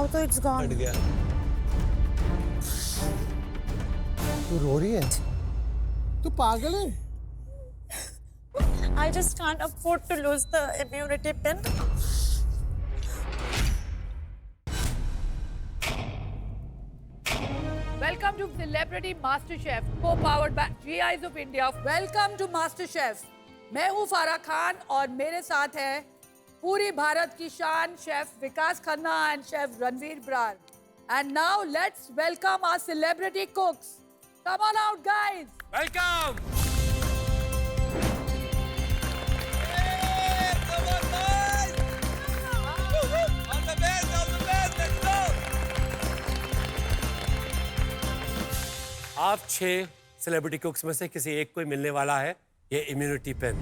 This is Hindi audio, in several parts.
Now तो it's gone. हट गया। तू रो रही है? तू पागल है? I just can't afford to lose the immunity pin. Welcome to Celebrity MasterChef, co-powered by GIs of India. Welcome to MasterChef. मैं हूँ फारा खान और मेरे साथ है पूरी भारत की शान chef Vikas Khanna and chef Ranveer Brar. And now let's welcome our celebrity cooks. Come on out, guys. Welcome. आप 6 सेलिब्रिटी कुक्स में से किसी एक को ही मिलने वाला है ये immunity pen.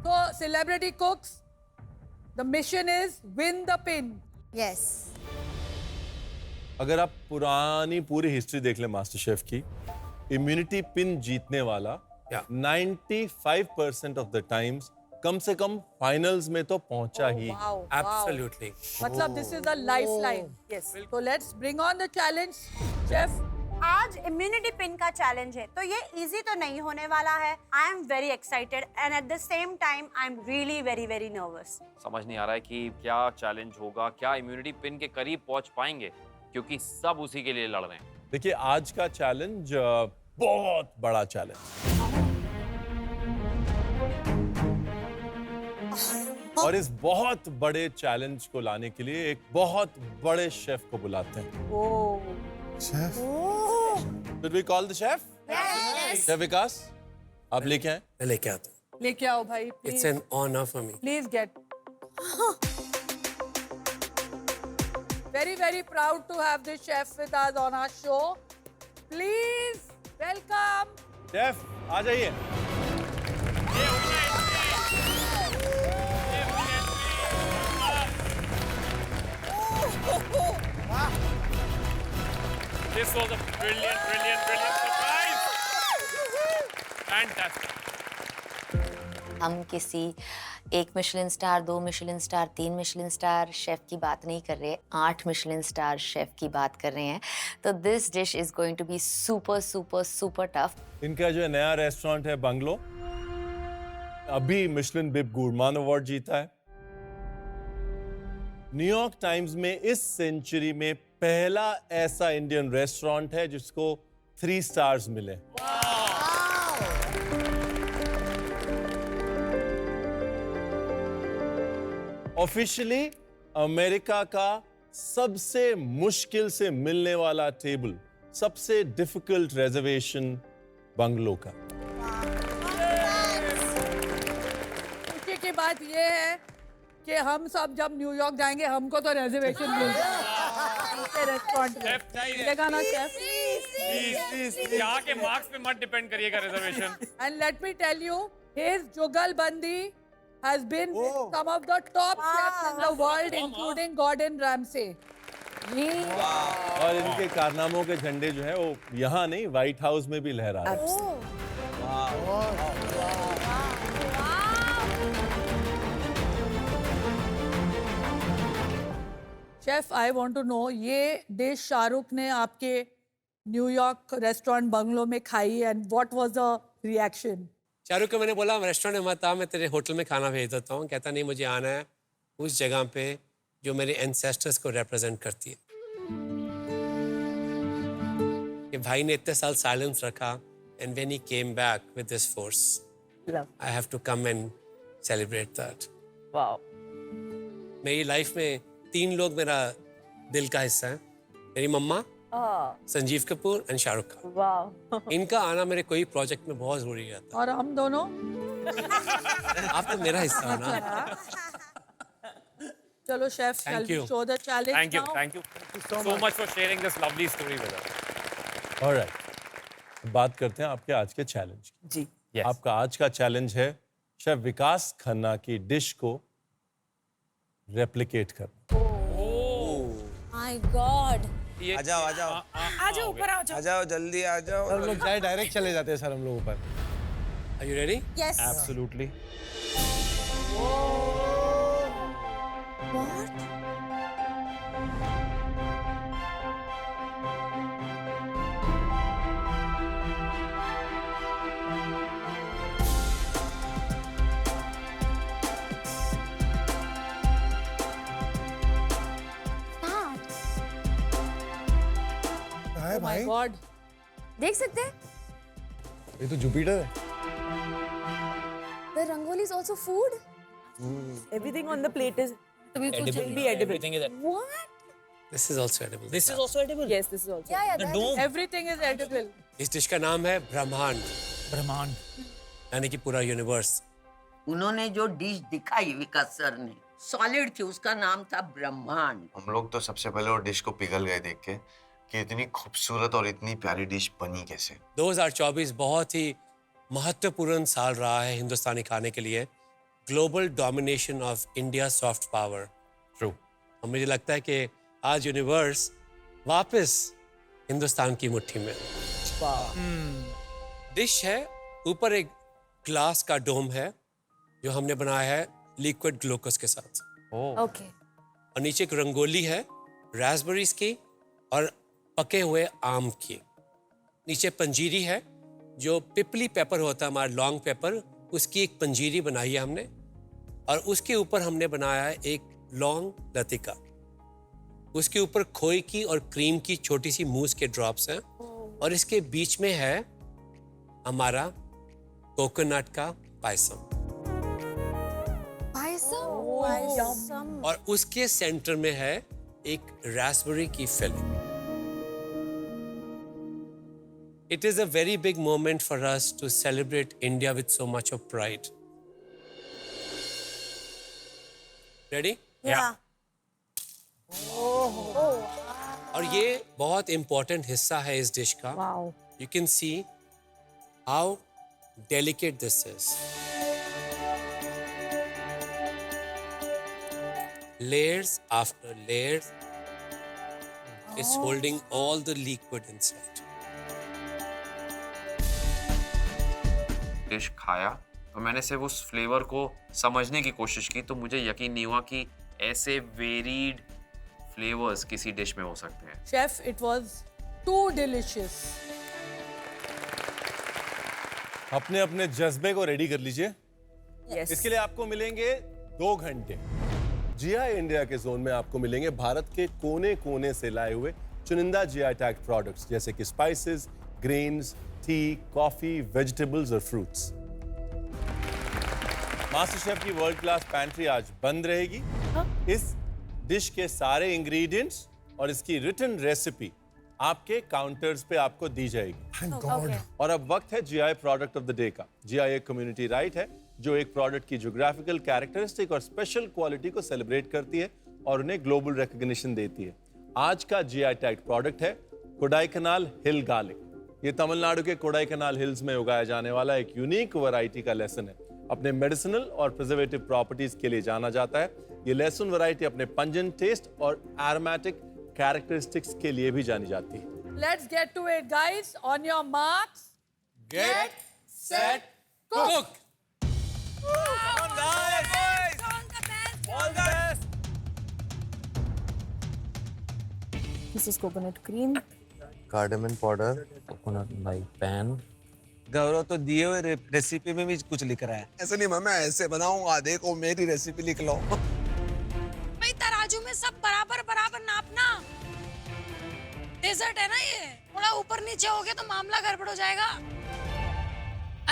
So, celebrity cooks, the mission is win the pin. Yes. अगर आप पूरी हिस्ट्री देख लें मास्टर शेफ की, इम्यूनिटी पिन जीतने वाला 95% ऑफ द टाइम्स कम से कम फाइनल्स में तो पहुंचा ही. Wow, Absolutely. मतलब this is a lifeline. Yes. So let's bring on the challenge, chef. आज इम्यूनिटी पिन का चैलेंज है तो ये इजी तो नहीं होने वाला है. I am very excited and at the same time I am really very very nervous. समझ नहीं आ रहा है कि क्या चैलेंज होगा, क्या इम्यूनिटी पिन के करीब पहुंच पाएंगे, क्योंकि सब उसी के लिए लड़ रहे हैं. देखिए आज का चैलेंज बहुत बड़ा चैलेंज और इस बहुत बड़े चैलेंज को लाने के लिए एक बहुत बड़े शेफ को बुलाते हैं. Oh. Chef? Should we call the chef? Yes. Chef Vikas, आप लेके आए. मैं लेके आता हूँ. लेके आओ भाई. It's Please. an honor for me. Please get. Very, very proud to have this chef with us on our show. Please welcome. Chef आ जाइए. This was a brilliant surprise. Fantastic. हम किसी 1 Michelin star, 2 Michelin star, 3 Michelin star chef की बात नहीं कर रहे, 8 मिशेलिन स्टार शेफ की बात कर रहे हैं. तो this dish is going to be super super super tough. इनका जो नया रेस्टोरेंट है बंगलो, अभी मिशेलिन बिब गुरमान अवार्ड जीता है. न्यूयॉर्क टाइम्स में इस सेंचुरी में पहला ऐसा इंडियन रेस्टोरेंट है जिसको 3 स्टार्स मिले. ऑफिशियली अमेरिका का सबसे मुश्किल से मिलने वाला टेबल, सबसे डिफिकल्ट रिजर्वेशन बंगलो का. खुशी की बात ये है कि हम सब जब न्यूयॉर्क जाएंगे हमको तो रिजर्वेशन मिल जाएगा रेस्टोरेंट में. मिलेगा ना शेफ? Please, यहाँ के मार्क्स पे मत डिपेंड करिएगा reservation. And let me tell you, his जुगलबंदी has been with some of the top chefs in the world, including Gordon Ramsay. और इनके कारनामों के झंडे जो है वो यहाँ नहीं, व्हाइट हाउस में भी लहरा रहे हैं. Chef, I want to know, ये डिश शाहरुख ने आपके न्यूयॉर्क रेस्टोरेंट बंगलो में खाई and what was the reaction? Shahrukh को मैंने बोला रेस्टोरेंट में मत आ, मैं तेरे होटल में खाना भेज देता हूँ. कहता नहीं, मुझे आना है उस जगह पे जो मेरे एंसेस्टर्स को रिप्रेजेंट करती है. कि भाई ने इतने साल साइलेंस रखा and when he came back with this force, I have to come and celebrate that. Wow. मेरी लाइफ में 3 लोग मेरा दिल का हिस्सा है. मेरी mamma, Sanjeev Kapoor and Shahrukh Khan. Wow. इनका आना मेरे कोई प्रोजेक्ट में बहुत जरूरी रहता और हम दोनों है. आप तो मेरा हिस्सा हो ना. चलो chef, Thank you. Show the challenge. Thank you so much for sharing this lovely story with us. Alright, बात करते हैं आपके आज के चैलेंज की. जी. Yes. आपका आज का चैलेंज है शेफ विकास खन्ना की डिश को रेप्लिकेट करना. My God. आ जाओ आ जाओ ऊपर आ जाओ. आ जाओ जल्दी आ जाओ. हम लोग जाए डायरेक्ट चले जाते हैं सर हम लोग ऊपर. Are you ready? Yes. Absolutely. What? है माय भाई, गॉड, देख सकते हैं ये तो जुपिटर है। The rangoli is also food Everything on the plate is Edible. be edible. Everything is what This is also edible. This is also edible. Yes, this is also. या The dome. Everything is edible. इस डिश का नाम है ब्रह्मांड, ब्रह्मांड। यानी कि पूरा यूनिवर्स। उन्होंने जो डिश दिखाई विकास सर ने सॉलिड थी, उसका नाम था ब्रह्मांड। हम लोग तो सबसे पहले वो डिश को पिघल गए देख के कि इतनी खूबसूरत और इतनी प्यारी डिश बनी कैसे। 2024 बहुत ही महत्वपूर्ण साल रहा है हिंदुस्तानी खाने के लिए। Global domination of India soft power. True. और मुझे लगता है कि आज यूनिवर्स वापस हिंदुस्तान की मुट्ठी में। डिश है, ऊपर एक ग्लास का डोम है जो हमने बनाया है लिक्विड ग्लूकोज के साथ, ओके और नीचे एक रंगोली है रास्पबेरीज की और पके हुए आम की। नीचे पंजीरी है जो पिपली पेपर होता है हमारा लॉन्ग पेपर, उसकी एक पंजीरी बनाई है हमने, और उसके ऊपर हमने बनाया है एक लॉन्ग लतिका। उसके ऊपर खोए की और क्रीम की छोटी सी मूस के ड्रॉप्स हैं, और इसके बीच में है हमारा कोकोनट का पायसम, पायसम और उसके सेंटर में है एक रास्पबेरी की filling. It is a very big moment for us to celebrate India with so much of pride. Ready? Yeah. और ये बहुत important हिस्सा है इस डिश का। Wow. You can see how delicate this is. Layers after layers. It's holding all the liquid inside. Dish खाया और मैंने सिर्फ उस फ्लेवर को समझने की कोशिश की, तो मुझे यकीन नहीं हुआ कि ऐसे वेरीड फ्लेवर्स किसी डिश में हो सकते हैं। Chef, it was too delicious. अपने अपने जज्बे को रेडी कर लीजिए। Yes. इसके लिए आपको मिलेंगे 2 घंटे। जीआई इंडिया के जोन में आपको मिलेंगे भारत के कोने कोने से लाए हुए चुनिंदा जीआई टैग प्रोडक्ट्स, जैसे कि spices, grains, T, coffee, vegetables और फ्रूट्स। मास्टर शेफ की वर्ल्ड क्लास पैंट्री आज बंद रहेगी। इस डिश के सारे इंग्रेडिएंट्स और इसकी रिटन रेसिपी आपके काउंटर्स पे आपको दी जाएगी। Thank God. और अब वक्त है GI product of the day का। जीआई एक कम्युनिटी राइट है जो एक प्रोडक्ट की ज्योग्राफिकल कैरेक्टरिस्टिक और स्पेशल क्वालिटी को सेलिब्रेट करती है और उन्हें ग्लोबल रिकॉग्निशन देती है। आज का जीआई टैग प्रोडक्ट है कोडाईकनाल हिल गार्लिक। ये तमिलनाडु के कोडाईकनाल हिल्स में उगाया जाने वाला एक यूनिक वैरायटी का लहसुन है। अपने मेडिसिनल और प्रिजर्वेटिव प्रॉपर्टीज के लिए जाना जाता है। ये लहसुन वैरायटी अपने पंजेंट टेस्ट और एरोमेटिक कैरेक्टरिस्टिक्स के लिए भी जानी जाती है। Let's get to it guys, on your marks, Get set, cook. This is coconut cream. Cardamom powder, coconut like pan. Gaurav तो दिए हुए रेसिपी में भी कुछ लिख रहा है। ऐसे नहीं, मैं ऐसे बनाऊंगा, देखो मेरी रेसिपी लिख लो। भाई तराजू में सब बराबर बराबर नापना। डेजर्ट है ना ये, थोड़ा ऊपर नीचे हो गया तो मामला गड़बड़ हो जाएगा।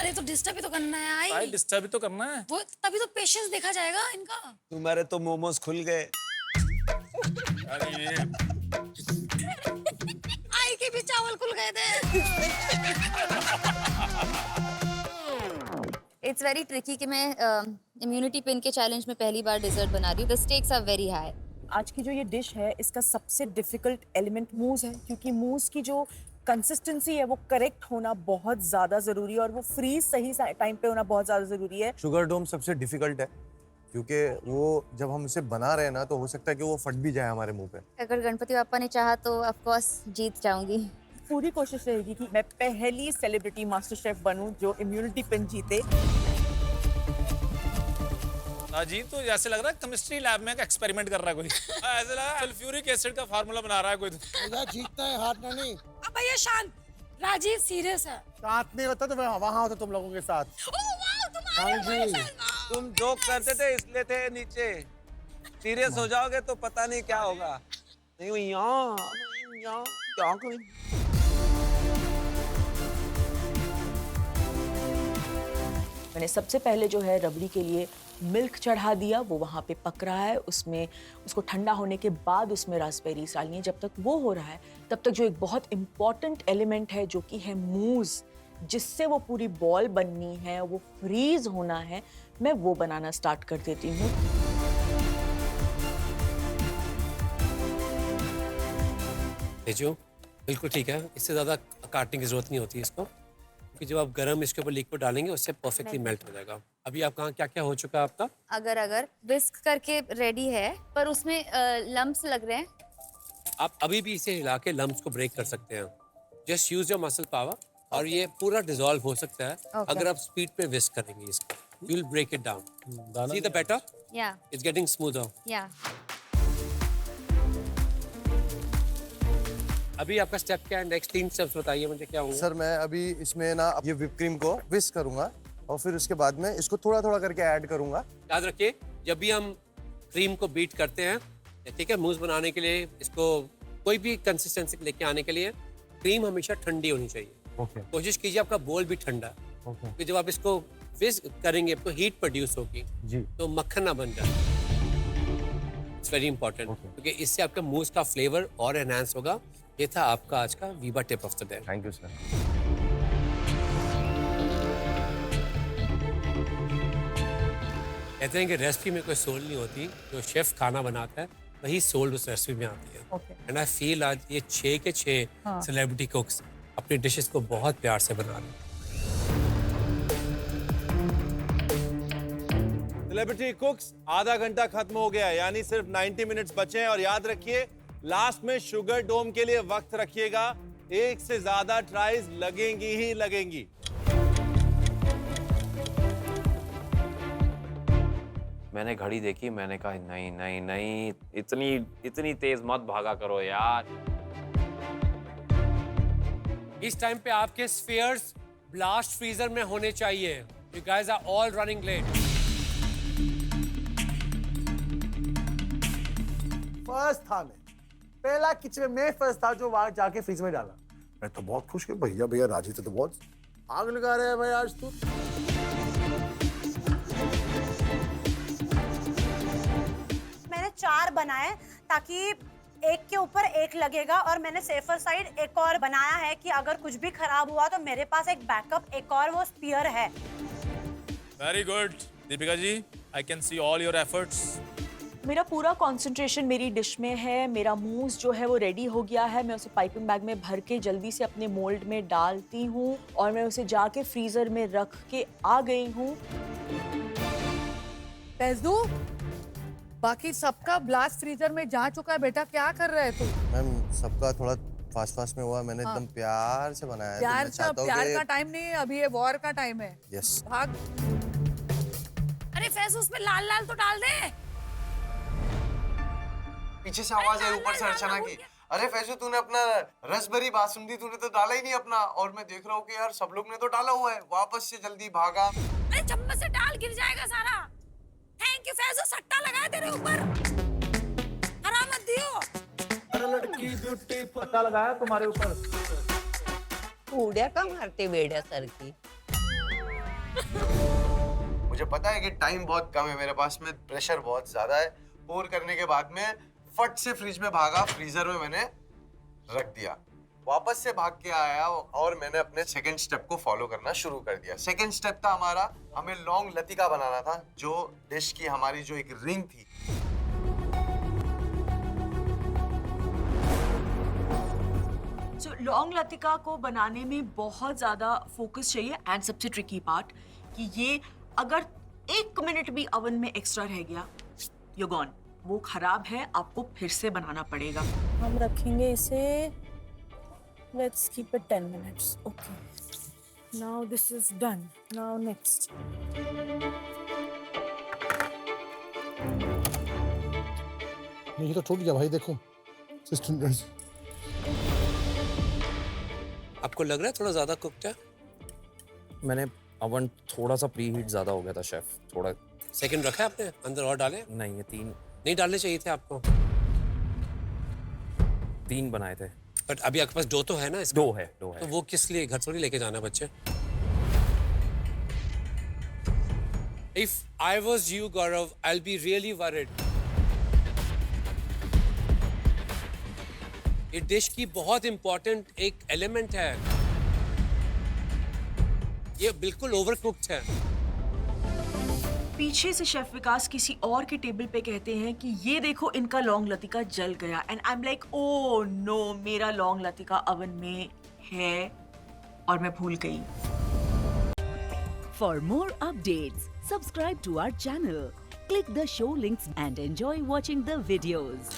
अरे तो डिस्टर्ब भी तो करना है आई। भाई डिस्टर्ब तो करना है। वो तभी तो पेशेंस देखा जाएगा इनका। तुम्हारे तो मोमोज खुल गए। आई के भी चावल खुल गए थे। इट्स वेरी ट्रिकी कि मैं इम्यूनिटी पिन के चैलेंज में पहली बार डिजर्ट बना रही हूँ। The stakes are very high. आज की जो ये डिश है इसका सबसे डिफिकल्ट एलिमेंट मूस है, क्योंकि मूस की जो कंसिस्टेंसी है वो करेक्ट होना बहुत ज़्यादा ज़रूरी है और वो फ्रीज सही टाइम पे होना बहुत ज़्यादा ज़रूरी है। शुगर डोम सबसे डिफिकल्ट है क्योंकि वो जब हम इसे बना रहे हैं ना तो हो सकता है कि वो फट भी जाए हमारे मुंह पे। अगर गणपति पापा ने चाहा तो ऑफ कोर्स जीत जाऊंगी। पूरी कोशिश रहेगी कि मैं पहली सेलिब्रिटी मास्टर शेफ बनूं जो इम्यूनिटी पिन जीते। राजीव तो जैसे लग रहा है केमिस्ट्री लैब में एक्सपेरिमेंट कर रहा है कोई। ऐसे लग रहा है सल्फ्यूरिक एसिड का फार्मूला बना रहा है कोई। भैया जीतता है हारना नहीं। अब भैया शांत, राजीव सीरियस है। साथ नहीं होता तो मैं वहाँ होता तुम लोगों के साथ। हाँ जी। तुम जोक करते थे इसलिए थे नीचे, सीरियस हो जाओगे तो पता नहीं क्या होगा। नहीं यहाँ क्या करें? मैंने सबसे पहले जो है रबड़ी के लिए मिल्क चढ़ा दिया, वो वहाँ पे पक रहा है। उसमें उसको ठंडा होने के बाद उसमें रास्पबेरीज डालनी है। जब तक वो हो रहा है तब तक जो एक बहुत इम्पॉर्टेंट एलिमेंट है जो कि है मूज, जिससे वो पूरी बॉल बननी है, वो फ्रीज होना है, मैं वो बनाना स्टार्ट कर देती हूँ। तेजो बिल्कुल ठीक है, इससे ज़्यादा काटने की जरूरत नहीं होती है इसको, कि जब आप गरम इसके ऊपर लिक्विड डालेंगे उससे परफेक्टली मेल्ट हो जाएगा। अभी आप कहाँ क्या क्या हो चुका है आपका? अगर विस्क करके रेडी है पर उसमें लम्प्स लग रहे हैं। आप अभी भी इसे हिला के लम्प्स को ब्रेक कर सकते हैं। Just use your muscle power और ये पूरा डिसॉल्व हो सकता है अगर आप स्पीड पे विस्क करेंगे इसको। You will break it down. See the batter? या इट्स गेटिंग स्मूथर। या अभी आपका स्टेप क्या है? नेक्स्ट 3 स्टेप्स बताइए मुझे क्या होंगे। सर मैं अभी इसमें ना ये व्हिप क्रीम को विस्क करूंगा और फिर उसके बाद में इसको थोड़ा थोड़ा करके ऐड करूंगा। याद रखिए जब भी हम क्रीम को बीट करते हैं, ठीक है, मूस बनाने के लिए, इसको कोई भी कंसिस्टेंसी लेके आने के लिए क्रीम हमेशा ठंडी होनी चाहिए। कोशिश कीजिए आपका बोल भी ठंडा है, क्योंकि जब आप इसको विस्क करेंगे तो हीट प्रोड्यूस होगी तो मक्खन ना बन जाए। इट्स वेरी इंपॉर्टेंट, क्योंकि इससे आपका मूस का फ्लेवर और एनहांस होगा। ये था आपका आज का Veeba tip of the day. Thank you sir. कहते हैं कि रेसिपी में कोई सोल नहीं होती, जो शेफ खाना बनाता है वही सोल उस रेसिपी में आती है। एंड आई फील आज ये 6 के 6 सेलिब्रिटी कुक्स अपनी डिशेस को बहुत प्यार से बना रहे हैं। सेलिब्रिटी कुक्स आधा घंटा खत्म हो गया, यानी सिर्फ 90 मिनट्स बचे हैं। और याद रखिए लास्ट में शुगर डोम के लिए वक्त रखिएगा, 1 से ज्यादा ट्राइज लगेंगी ही लगेंगी। मैंने घड़ी देखी, मैंने कहा नहीं नहीं नहीं, इतनी तेज मत भागा करो यार। इस टाइम पे आपके स्फीयर्स ब्लास्ट फ्रीजर में होने चाहिए। You guys are all running late. First था मैं, पहला किचन में फर्स्ट था जो वहां जाके फ्रीज में डाला। मैं तो बहुत खुश कि भैया राजी थे, तो बहुत आग लगा रहे हैं भाई आज तो। मैंने 4 बनाए ताकि एक के ऊपर एक लगेगा, और मैंने सेफर साइड एक और बनाया है कि अगर कुछ भी खराब हुआ तो मेरे पास एक बैकअप, एक और वो स्पीयर है। Very good Deepika ji, I can see all your efforts. मेरा पूरा कंसंट्रेशन मेरी डिश में है। मेरा मूस जो है वो रेडी हो गया है। मैं उसे पाइपिंग बैग में भर के जल्दी से अपने मोल्ड में डालती हूँ और मैं उसे जाके फ्रीजर में रख के आ गई हूँ। फैजू, बाकी सबका ब्लास्ट फ्रीजर में जा चुका है बेटा, क्या कर रहे तू? मैम सबका थोड़ा फास्ट में हुआ, मैंने एकदम प्यार से बनाया है। प्यार का टाइम नहीं है अभी, ये वॉर का टाइम है। यस। भाग। अरे फैजू उसमें लाल लाल तो डाल दे। पीछे से आवाज आई ऊपर से अर्चना की, अरे फैजू तूने अपना रसभरी बासुंदी तूने तो डाला ही नहीं अपना। और मैं देख रहा हूँ कि यार सब लोग ने तो डाला हुआ है। वापस से जल्दी भागा। अरे चम्मच से डाल गिर जाएगा सारा। थैंक यू फैजू, सट्टा लगा तेरे ऊपर, हरा मत दियो। अरे लड़की ब्यूटी पता लगाया तुम्हारे ऊपर। उड़िया का मारते बेड़ा सर की। मुझे पता है कि टाइम बहुत कम है मेरे पास में, प्रेशर बहुत ज्यादा है। पोर करने के बाद में फट से फ्रिज में भागा, फ्रीजर में मैंने रख दिया। वापस से भाग के आया और मैंने अपने सेकंड स्टेप को फॉलो करना शुरू कर दिया। सेकंड स्टेप था हमारा, हमें लौंग लतिका बनाना था, जो डिश की हमारी जो एक रिंग थी। लौंग लतिका को बनाने में बहुत ज्यादा फोकस चाहिए। एंड सबसे ट्रिकी पार्ट कि ये अगर 1 मिनट भी ओवन में एक्स्ट्रा रह गया, यू गॉन, वो खराब है, आपको फिर से बनाना पड़ेगा। हम रखेंगे इसे Let's keep it 10 minutes. Okay. Now this is done. Now next. ये तो टूट गया भाई, देखो सिस्टम। आपको लग रहा है थोड़ा ज्यादा कुक्ड है? मैंने अवन थोड़ा सा प्री हीट ज्यादा हो गया था शेफ, थोड़ा। सेकंड रखा है आपने? अंदर और डाले? नहीं, ये 3 नहीं डालने चाहिए थे आपको। 3 बनाए थे। बट अभी आपके पास डो तो है ना इसका? डो है। तो वो किस लिए घर थोड़ी लेके जाना है बच्चे? If I was you, Gaurav, I'll be really worried. ये डिश की बहुत इंपॉर्टेंट एक एलिमेंट है। ये बिल्कुल ओवरकुक्ड है। पीछे से शेफ विकास किसी और के टेबल पे कहते हैं कि ये देखो इनका लौंग लतिका जल गया, and I am like oh no, मेरा लौंग लतिका अवन में है और मैं भूल गई। For more updates, subscribe to our channel, click the show links and enjoy watching the videos.